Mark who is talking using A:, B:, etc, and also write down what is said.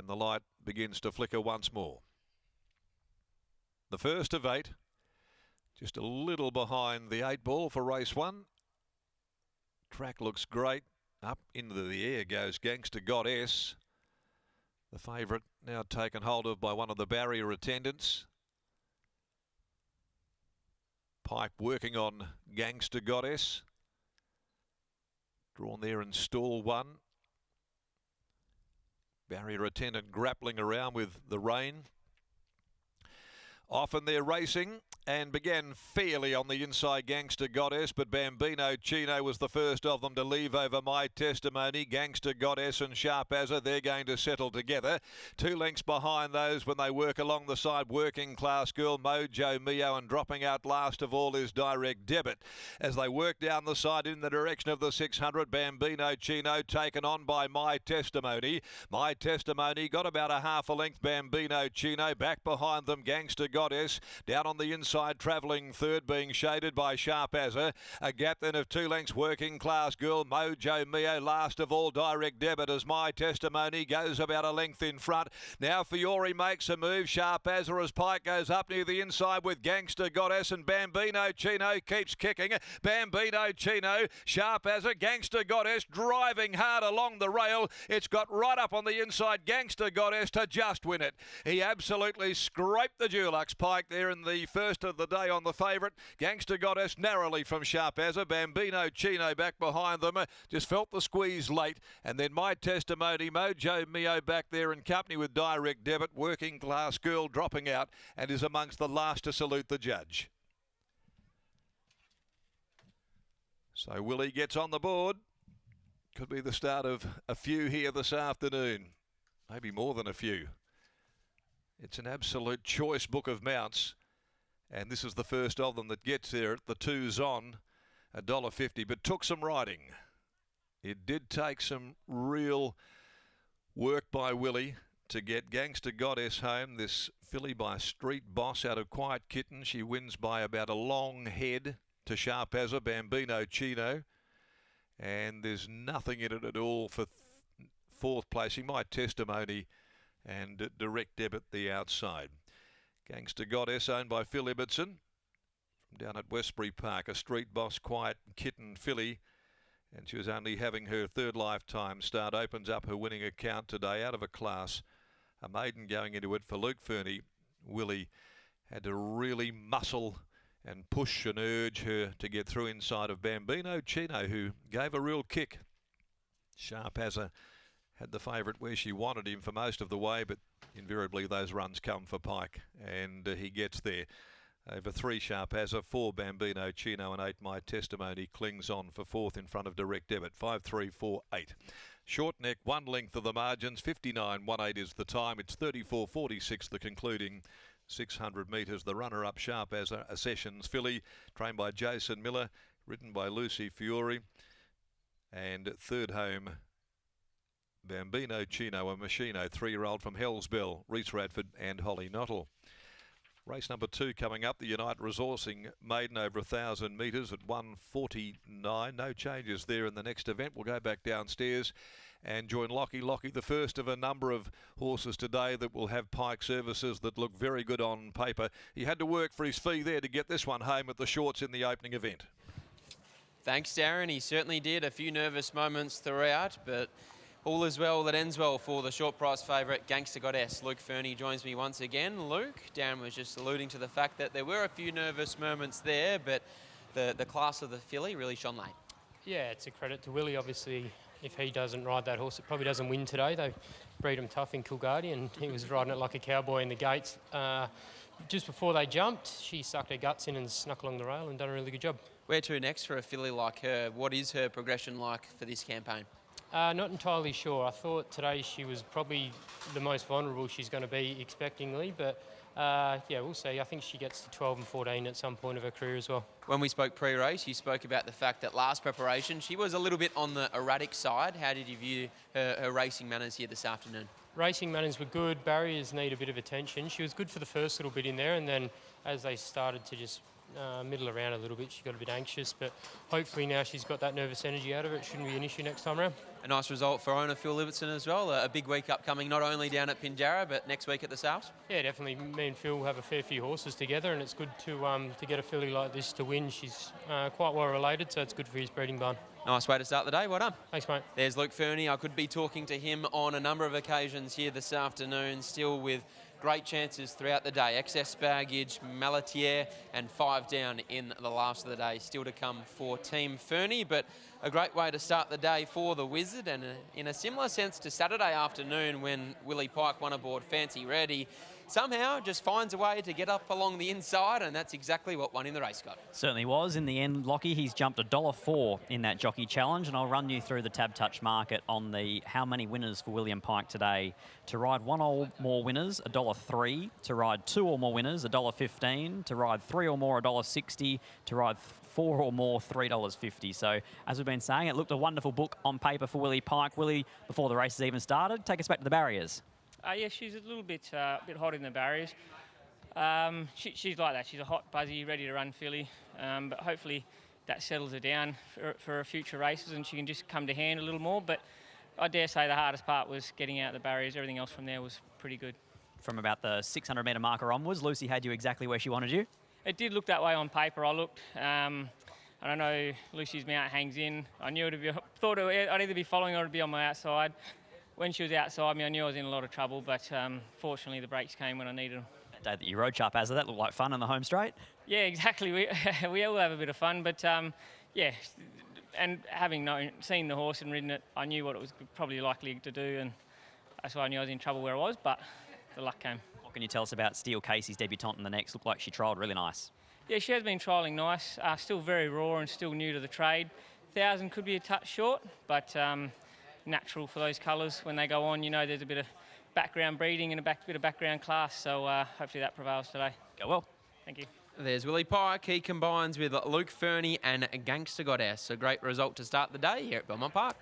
A: And the light begins to flicker once more. The first of 8, just a little behind the 8 ball for race 1. Track looks great. Up into the air goes Gangster Goddess. The favourite now taken hold of by one of the barrier attendants. Pike working on Gangster Goddess. Drawn there in stall 1. Barrier attendant grappling around with the rein. Often they're racing and began fairly on the inside Gangster Goddess, but Bambino Chino was the first of them to leave over My Testimony. Gangster Goddess and Sharp Azza, they're going to settle together. 2 lengths behind those when they work along the side, Working Class Girl, Mojo Mio, and dropping out last of all is Direct Debit. As they work down the side in the direction of the 600, Bambino Chino taken on by My Testimony. My Testimony got about a half a length, Bambino Chino. Back behind them, Gangster Goddess. Down on the inside, travelling third, being shaded by Sharp Azza. A gap then of 2 lengths, Working Class Girl, Mojo Mio. Last of all, Direct Debit as My Testimony goes about a length in front. Now Fiore makes a move. Sharp Azza as Pike goes up near the inside with Gangster Goddess, and Bambino Chino keeps kicking. Bambino Chino, Sharp Azza, Gangster Goddess driving hard along the rail. It's got right up on the inside, Gangster Goddess, to just win it. He absolutely scraped the Dulux Pike there in the first of the day on the favourite. Gangster Goddess narrowly from Sharp Azza. Bambino Chino back behind them. Just felt the squeeze late. And then My Testimony, Mojo Mio back there in company with Direct Debit. Working Class Girl dropping out and is amongst the last to salute the judge. So Willie gets on the board. Could be the start of a few here this afternoon. Maybe more than a few. It's an absolute choice book of mounts. And this is the first of them that gets there at the 2s on $1.50, but took some riding. It did take some real work by Willie to get Gangster Goddess home. This filly by Street Boss out of Quiet Kitten. She wins by about a long head to Sharp Azza, Bambino Chino. And there's nothing in it at all for 4th placing. My Testimony and Direct Debit the outside. Gangster Goddess owned by Phil Ibbotson from down at Westbury Park. A Street Boss Quiet Kitten filly, and she was only having her 3rd lifetime start. Opens up her winning account today out of a class. A maiden going into it for Luke Fernie. Willie had to really muscle and push and urge her to get through inside of Bambino Chino, who gave a real kick. Sharp Azza had the favourite where she wanted him for most of the way, but invariably those runs come for Pike, and he gets there. Over 3 Sharp Azza, 4 Bambino Chino, and 8 My Testimony clings on for 4th in front of Direct Debit. 5, 3, 4, 8. Short neck, 1 length of the margins. 59.18 is the time. It's 34.46 the concluding 600 metres. The runner-up Sharp Azza, a Sessions filly, trained by Jason Miller, ridden by Lucy Fiore, and 3rd home Bambino Chino, a Machino, 3-year-old from Hells Bell, Reese Radford and Holly Nottle. Race number 2 coming up, the United Resourcing Maiden over 1,000 metres at 1:49. No changes there in the next event. We'll go back downstairs and join Lockie. Lockie, the first of a number of horses today that will have Pike services that look very good on paper. He had to work for his fee there to get this one home at the shorts in the opening event.
B: Thanks, Darren. He certainly did. A few nervous moments throughout, but all is well that ends well for the short price favourite, Gangster Goddess. Luke Fernie joins me once again. Luke, Darren was just alluding to the fact that there were a few nervous moments there, but the class of the filly really shone late.
C: Yeah, it's a credit to Willie. Obviously, if he doesn't ride that horse, it probably doesn't win today. They breed him tough in Kilgardy, and he was riding it like a cowboy in the gates. Just before they jumped, she sucked her guts in and snuck along the rail and done a really good job.
B: Where to next for a filly like her? What is her progression like for this campaign?
C: Not entirely sure. I thought today she was probably the most vulnerable she's going to be expectingly, but yeah, we'll see. I think she gets to 12 and 14 at some point of her career as well.
B: When we spoke pre-race, you spoke about the fact that last preparation, she was a little bit on the erratic side. How did you view her racing manners here this afternoon?
C: Racing manners were good. Barriers need a bit of attention. She was good for the first little bit in there, and then as they started to just middle around a little bit. She got a bit anxious, but hopefully now she's got that nervous energy out of it. Shouldn't be an issue next time around.
B: A nice result for owner Phil Liverton as well. A big week upcoming, not only down at Pinjarra, but next week at the South.
C: Yeah, definitely. Me and Phil have a fair few horses together, and it's good to get a filly like this to win. She's quite well related, so it's good for his breeding barn.
B: Nice way to start the day. Well done.
C: Thanks, mate.
B: There's Luke Fernie. I could be talking to him on a number of occasions here this afternoon, still with great chances throughout the day. Excess baggage, Malatier, and 5 down in the last of the day. Still to come for Team Fernie, but a great way to start the day for the Wizard, and in a similar sense to Saturday afternoon when Willie Pike won aboard Fancy Ready. Somehow just finds a way to get up along the inside, and that's exactly what won in the race got.
D: Certainly was. In the end, Lockie, he's jumped $1.04 in that jockey challenge, and I'll run you through the tab touch market on the how many winners for William Pike today. To ride 1 or more winners, $1.03. To ride 2 or more winners, $1.15. To ride 3 or more, $1.60. To ride 4 or more, $3.50. So, as we've been saying, it looked a wonderful book on paper for Willie Pike. Willie, before the races even started, take us back to the barriers.
E: Yeah, she's a little bit hot in the barriers. She's like that. She's a hot, buzzy, ready to run filly. But hopefully that settles her down for future races and she can just come to hand a little more. But I dare say the hardest part was getting out the barriers. Everything else from there was pretty good.
D: From about the 600-metre marker onwards, Lucy had you exactly where she wanted you?
E: It did look that way on paper. I looked. I don't know, Lucy's mount hangs in. I knew I'd either be following her or it'd be on my outside. When she was outside me, I knew I was in a lot of trouble, but fortunately the brakes came when I needed them.
D: That day that you rode Sharp Azza, that looked like fun in the home straight.
E: Yeah, exactly. We all have a bit of fun, but yeah, and having seen the horse and ridden it, I knew what it was probably likely to do, and that's why I knew I was in trouble where I was, but the luck came.
D: What can you tell us about Steele Casey's debutante in the next? Looked like she trialled really nice.
E: Yeah, she has been trialling nice, still very raw and still new to the trade. 1,000 could be a touch short, but natural for those colours. When they go on, you know there's a bit of background breeding and a bit of background class, so hopefully that prevails today.
D: Go well.
E: Thank you.
B: There's Willie Pike. He combines with Luke Fernie and Gangster Goddess. A great result to start the day here at Belmont Park.